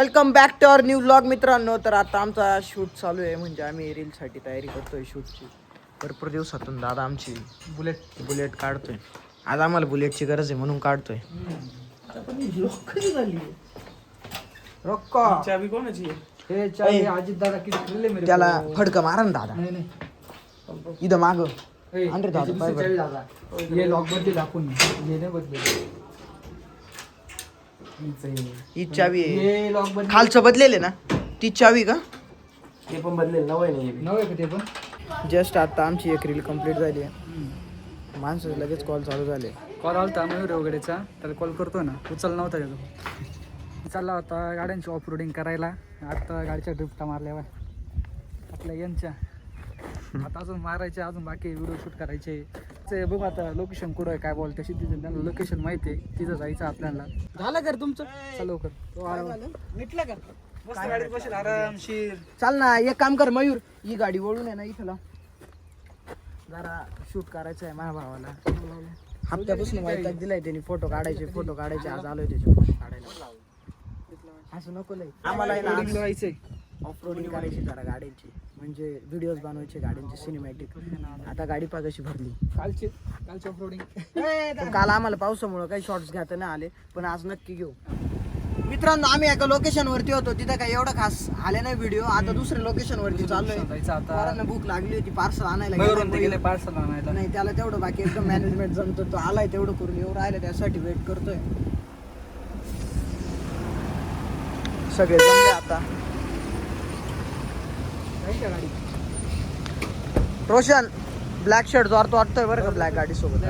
Welcome back to our new vlog मित्रांनो. तर आता आमचा शूट चालू आहे, म्हणजे आम्ही रीलसाठी तयारी करतोय शूटची. भरपूर दिवसातून दादा आमची बुलेट काढतोय. आज आम्हाला बुलेटची गरज आहे म्हणून काढतोय. चावी कोणाची हे चावी अजित दादा किती दिले मेरे त्याला फडकं मारा ना दादा. नाही नाही इथं माग ए, आणरे दादा, दुसरी पाय बरं. चावी दादा हे लॉक बदलेल आपण हे नाही बदलेल ही चावी आहे. हे लॉक बदलेल खालचं बदलेले ना ती चावी का? ते पण बदलेल नवं आहे नव्हे का ते पण जस्ट आता आमची एक रील कंप्लीट झाली आहे. माणसाचे लगेच कॉल चालू झाले. कॉल आलता मयूर वगैरेचा त्याला कॉल करतो ना उचल नव्हता त्याचा चालला होता गाड्यांची ऑफ रोडिंग करायला. आता गाडीच्या ड्रिफ्टा मारल्या आपल्या यांच्या आता अजून मारायचे अजून बाकी व्हिडिओ शूट करायचे ते बघू आता लोकेशन कुठं आहे काय बोलते तिथे त्यांना लोकेशन माहिती आहे तिथं जायचं आपल्याला. झालं कर तुमचं चालू कर मिटलं का? मस्त गाडीत बसेल आरामशीर. चाल ना, एक काम कर मयूर, ही गाडी वळून आहे ना इथला जरा शूट करायचं आहे माझ्या भावाला. हप्त्यापासून माहिती दिलाय त्यांनी फोटो काढायचे आज आलोय त्याचे फोटो काढायला. असं नको लय आम्हाला आहे ना जायचंय ऑफ रोडिंग करायची जरा गाड्यांची, म्हणजे व्हिडिओज बनवायचे गाड्यांचे सिनेमॅटिक. आता गाडी पागाशी भरली. कालचे ऑफ रोडिंग पण काल आम्हाला पावसामुळे काही शॉर्ट्स घेता नाही आले, पण आज नक्की घेऊ. मित्रांनो आम्ही एका लोकेशन वरती होतो, तिथं काही एवढं खास आले नाही व्हिडिओ. आता दुसऱ्या लोकेशन वरती चाललोय. पोरांना भूक लागली होती, पार्सल आणायला गेले पार्सल आणायला. नाही त्याला तेवढं बाकी एकदम मॅनेजमेंट जमतो, तो आलाय तेवढं करून येऊ राहिलं, त्यासाठी वेट करतोय. सगळे जमले आता. गाडी रोशन ब्लॅक शर्ट जोरतो वाटतोय बरं का ब्लॅक गाडी सोबत.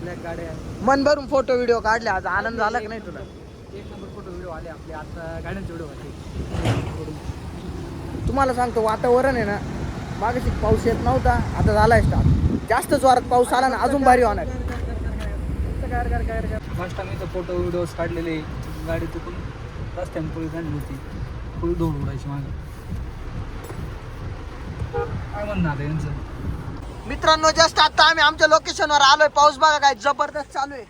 ब्लॅक गाड्या मन भरून फोटो व्हिडिओ काढले आज. आनंद झाला की नाही तुला? एक नंबर फोटो व्हिडिओ आले आपले आता गाड्यांचे व्हिडिओ होते. तुम्हाला सांगतो वातावरण आहे ना, मागाशी पाऊस येत नव्हता, आता झालाय स्टार्ट. जास्त जोरात पाऊस आला ना अजून भारी होणार. फर्स्ट टाइम इथं फोटो व्हिडिओज काढलेले गाडी तिथून रस्त्याने पोलीस आणली होती. फुल धूळ उडायची मागं. काय म्हणणं आता यांचं. मित्रांनो जस्ट आता आम्ही आमच्या लोकेशनवर आलोय. पाऊस बघा काय जबरदस्त चालू आहे.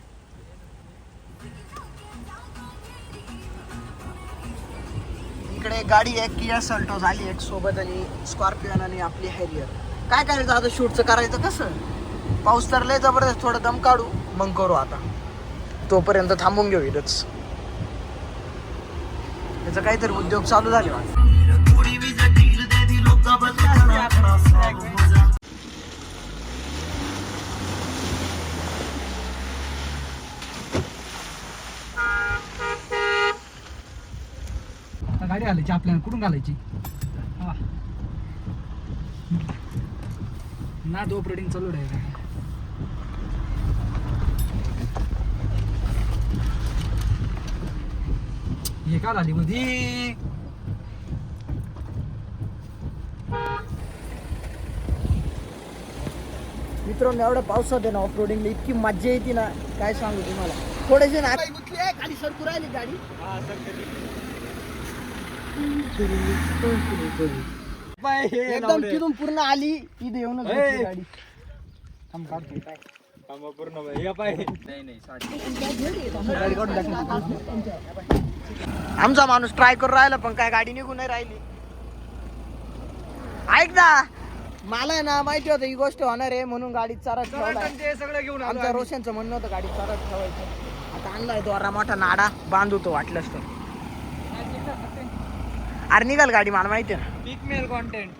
इकडे गाडी आहे किया सल्टोस आली एक सोबत, आणि स्कॉर्पिओन आणि आपली हॅरियर. काय करायचं आता शूटचं करायचं कसं? पाऊस तर लय जबरदस्त, थोडं दम काढू मग करू. आता तोपर्यंत थांबून घेऊ इथंच. त्याचा काहीतरी उद्योग चालू झाले वाटतं. गाडी घालायची आपल्याला कुठून घालायची ना तो ऑपरेटिंग चालू आहे. हे का झाली मध्ये मित्रांनो एवढ्या पावसात आहे ना ऑफ रोडिंगला इतकी मजा येते ना, काय सांगू तुम्हाला. थोडेसे ना खाली सरकू राहिली गाडी. एकदम तिथून पूर्ण आली इथे येऊनच बसली गाडी. आमचा माणूस ट्राय करून राहिला पण काय गाडी निघून नाही राहिली. ऐक ना, मला आहे ना माहिती होतं ही गोष्ट होणार आहे म्हणून गाडीत चारा ठेवला. सगळं घेऊन आमच्या रोशनचं म्हणणं होतं गाडीत चारा ठेवायचं. आता आणलाय तो मोठा नाडा बांधू तो वाटलंच तर. अरे निघाल गाडी, मला माहिती आहे ना. पिक मेल कॉन्टेंट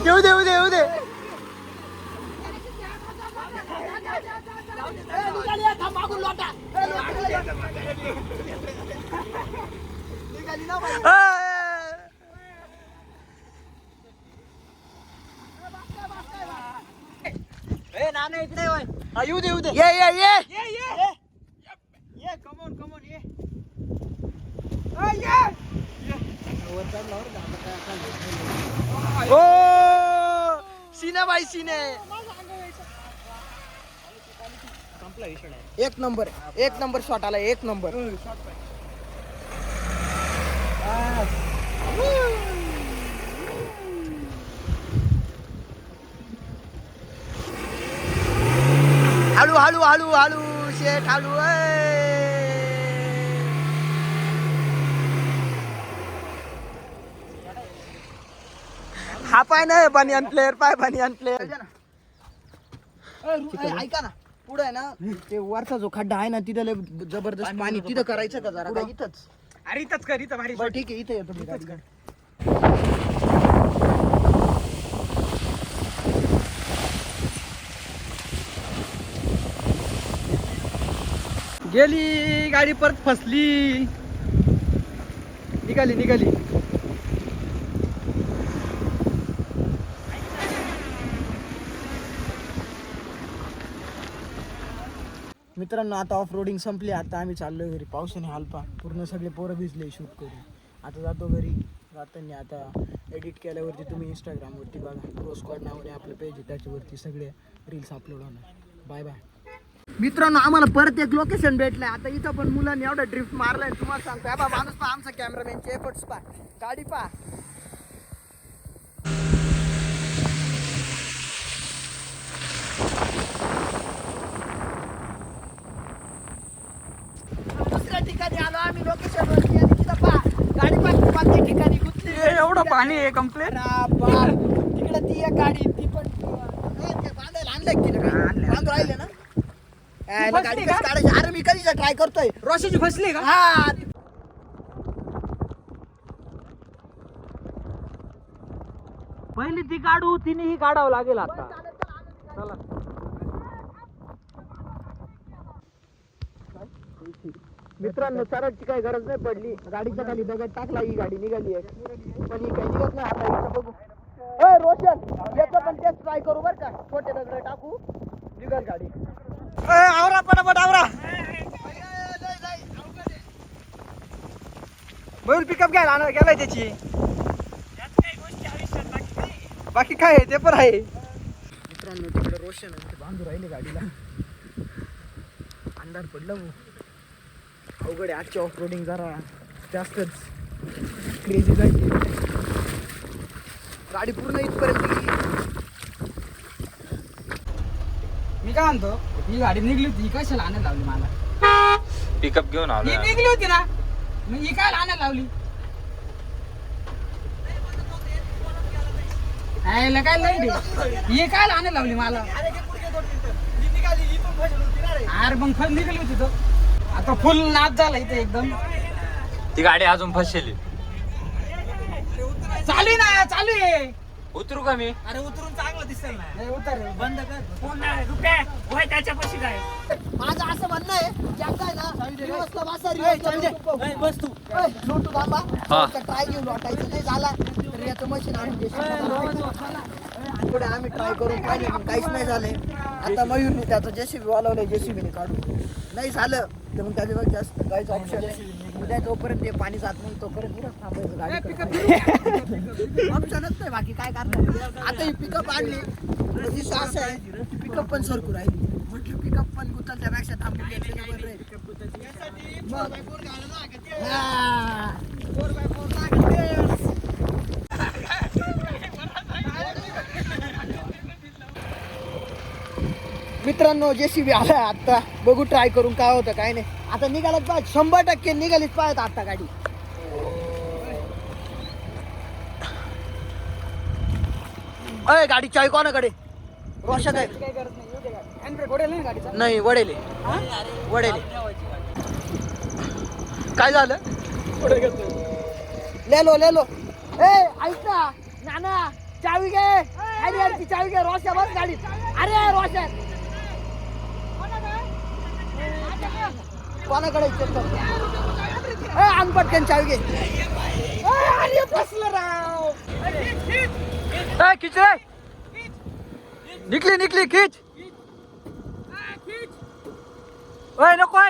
येऊ दे येऊ दे ये. ओ सिने बाई सिने एक नंबर शॉट आला एक नंबर. हळू हळू हळू हळू शेट हळू. हा पाय नाही बनियान प्लेअर ऐका ना पुढे आहे ना ते वरचा जो खड्डा आहे ना तिथं लय जबरदस्त पाणी तिथं करायचं का जरा का इथंच. अरे इथंच कर इथं भारी बरं ठीक आहे इथे येतो मी गाडी. गेली गाडी परत फसली. निघाली मित्रांनो आता ऑफ रोडिंग संपली. आता आम्ही चाललोय घरी. पावसाने हालपा पूर्ण सगळे पोरं भिजले शूट करून. आता जातो घरी. जाताना आता एडिट केल्यावरती तुम्ही इंस्टाग्रामवरती बघा. प्रो स्क्वॉड नावाने आपलं पेज आहे त्याच्यावरती सगळे रील्स अपलोड होणार. बाय बाय मित्रांनो. आम्हाला परत एक लोकेशन भेटलंय. आता इथं पण मुलांनी एवढा ड्रिफ्ट मारलाय तुम्हाला सांगतो. हा माणूस पहा आमचा कॅमेरामॅनचे एफर्ट्स पहा. गाडी पहा. दुसऱ्या ठिकाणी आलो आम्ही लोकेशन वरती आणि तिथं पहा गाडी पाच ठिकाणी गुंतली. एवढं पाणी आहे कंप्लेंट. तिकडे ती एक गाडी ती पण बांधायला आणलंय तिला बांधून राहिले ना. गाडी कसं काढायची. अरे मी कधीच ट्राय करतोय. रोशाची फसली का? हा पहिली ती काढू तिने काढावं लागेल आता. चला मित्रांनो सरांची काही गरज नाही पडली. गाडीच्या खाली दगड टाकला ही गाडी निघाली आहे. पण ही काही निघत नाही. आता इथं बघू. रोशन याचं पण टेस्ट ट्राय करू बरं का. छोटे दगड टाकू निघाल गाडी. आवरा पटापट आवरा. बैल पिकअप घ्यायला गेलाय त्याची. बाकी काय आहे ते पण आहे. मित्रांनो तिकडे रोशन आहे. बांधू राहिले गाडीला. अंधार पडलं भाऊ. अवघड आहे आजची ऑफ रोडिंग जरा जास्तच क्रेझी जायची. गाडी पूर्ण इथपर्यंत गेली. मी काय म्हणतो ही गाडी निघली होती ही कशाला आणायला लावली मला. पिकअप घेऊन आलो ही निघली होती ना मग ही काय आणायला लावली. काय लाईट ही काय आणायला लावली मला. अरे मग फल निघाली होती तो. आता फुल नाच झाला इथे एकदम. ती गाडी अजून फसली. चालू आहे ना चालू आहे. उतरू का मी? अरे उतरून चांगलं दिसेल ना. उतर बंद कर. फोन नाही रुपये वय त्याच्यापाशी काय. माझं असं म्हणणं आहे की आता आहे ना रिवर्सला बसा. रिवर्सला बस तू छोटू बाबा ट्राय घेऊन वाटायचं नाही झाला तर याचं मशीन आणून पुढे आम्ही ट्राय करून पाहिजे पण काहीच नाही झालंय. आता मयूरने त्याचं जेसीबी वालवलंय. जेसीबीने काढून नाही झालं तर मग त्याच्यावर जास्त काहीच ऑप्शन नाही. उद्या जोपर्यंत ते पाणी जात नाही तोपर्यंत पुढं थांबायचं गाडी. ऑप्शनच नाही बाकी काय करणार. आता ही पिकअप आणली त्याची श्वास आहे. पिकअप पण सरकू राहिली. म्हटलं पिकअप पण गुतलच्यापेक्षा थांबून घ्यायचं बरं राहील. मित्रांनो जेसीबी आला आता. बघू ट्राय करून काय होतं काय नाही. आता निघालाच पाहिजे 100% निघालीच पाहिजे आता गाडी. अय गाडी चावी कोणाकडे. रोशन आहे नाही वडेले काय झालं. लेलो ए ऐक ना नाना चावी घे. अरे यार ती चावी घे. रोशन बस गाडीत. अरे रोशन कोणाकडे अनपटकन चावी घे. अरे फसलं राव. खिच रे. निकली खिच. ओय नको.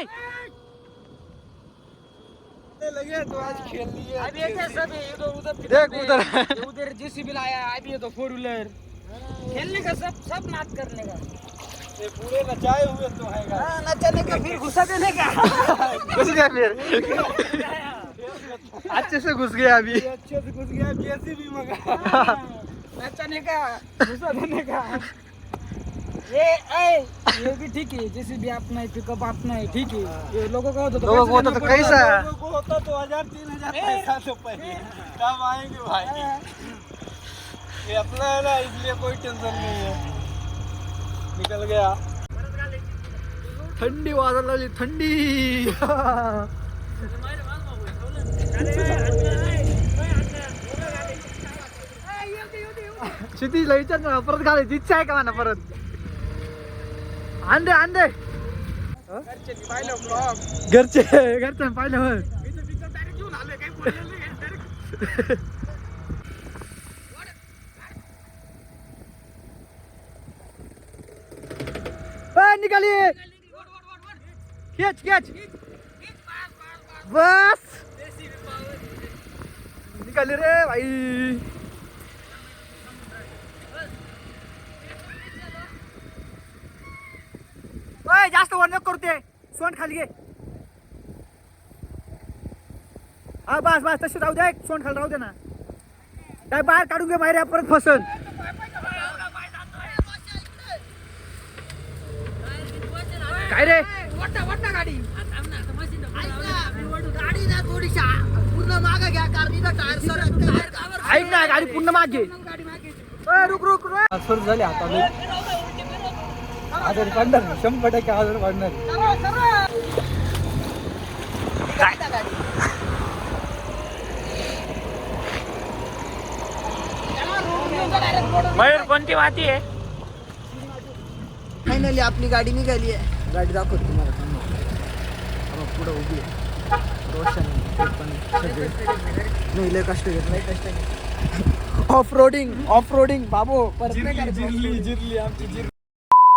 देख उधर उधर जेसीबी लाया अभी ये तो 4 व्हीलर खेलने का सब नाच करने का पूरे नचाए हुए तो है नचाने का फिर घुसा देने का घुस गया फिर अच्छे से घुस गया अभी अच्छे से घुस गया जेसीबी मगा नचाने का घुसा देने का ये भी ठीक है जेसीबी अपना है पिकअप अपना है ठीक है ये लोगों का होता लोगों को होता तो कैसा लोगों को होता तो 1000-3000 पैसा तो पहले तब आएंगे भाई ये अपना है ना इसलिए कोई टेंशन नहीं है निकल गया थंडी वाजायला लागली थंडी क्षितिजला विचार ना परत घालायची इच्छा आहे का म्हणा परत अंडे अंडे घरचे पाहिलं होय निकाली खेच बस निकाली रे भाई जास्त वर नको करते सोंड खाली घे हा बस तशी राहू दे सोंड खाली राहू दे ना काय बाहेर काढून घे बाहेर परत फसन काय रे गाडी ना थोडीशी पूर्ण मागा घ्या कारण इथं टायर ऐक ना गाडी पूर्ण मागे रुक सुरू झाली आता आजार पडणार 100% आजार पडणार मयूर कोणती माती आहे फायनली आपली गाडी निघाली आहे गाडी दाखवतो तुम्हाला पुढे उभी आहे रोशन नाही लय कष्ट घेत नाही कष्ट ऑफ रोडिंग बाबू परत नाही करायचं. जिरली आमची जिरली